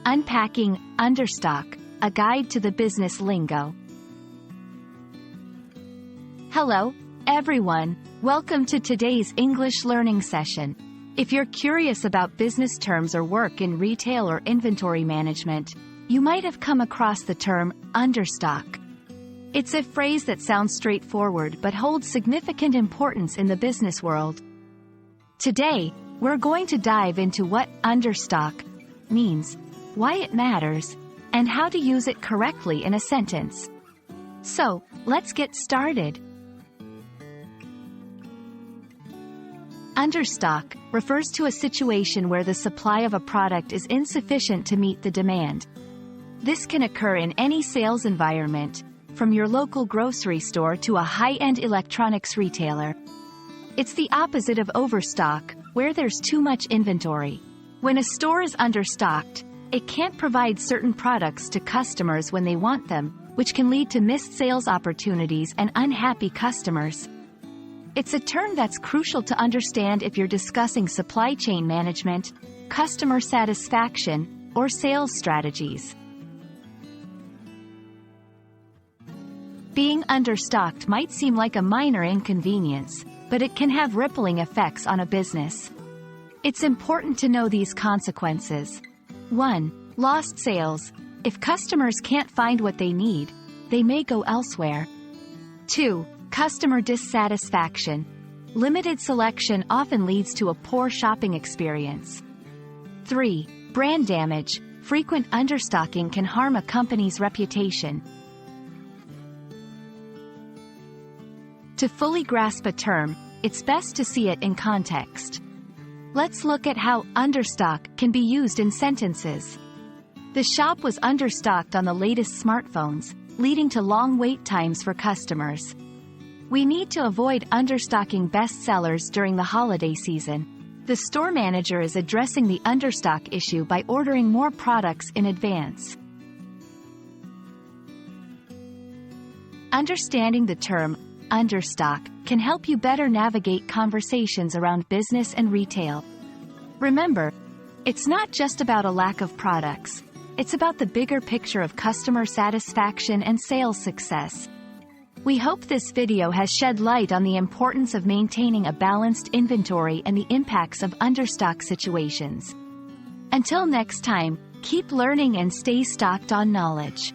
Unpacking Understock, a guide to the business lingo. Hello, everyone. Welcome to today's English learning session. If you're curious about business terms or work in retail or inventory management, you might have come across the term understock. It's a phrase that sounds straightforward but holds significant importance in the business world. Today, we're going to dive into what understock means, why it matters, and how to use it correctly in a sentence. So, let's get started. Understock refers to a situation where the supply of a product is insufficient to meet the demand. This can occur in any sales environment, from your local grocery store to a high-end electronics retailer. It's the opposite of overstock, where there's too much inventory. When a store is understocked, it can't provide certain products to customers when they want them, which can lead to missed sales opportunities and unhappy customers. It's a term that's crucial to understand if you're discussing supply chain management, customer satisfaction, or sales strategies. Being understocked might seem like a minor inconvenience, but it can have rippling effects on a business. It's important to know these consequences. 1. Lost sales. If customers can't find what they need, they may go elsewhere. 2. Customer dissatisfaction. Limited selection often leads to a poor shopping experience. 3. Brand damage. Frequent understocking can harm a company's reputation. To fully grasp a term, it's best to see it in context. Let's look at how understock can be used in sentences. The shop was understocked on the latest smartphones, leading to long wait times for customers. We need to avoid understocking bestsellers during the holiday season. The store manager is addressing the understock issue by ordering more products in advance. Understanding the term understock can help you better navigate conversations around business and retail. Remember, it's not just about a lack of products. It's about the bigger picture of customer satisfaction and sales success. We hope this video has shed light on the importance of maintaining a balanced inventory and the impacts of understock situations. Until next time, keep learning and stay stocked on knowledge.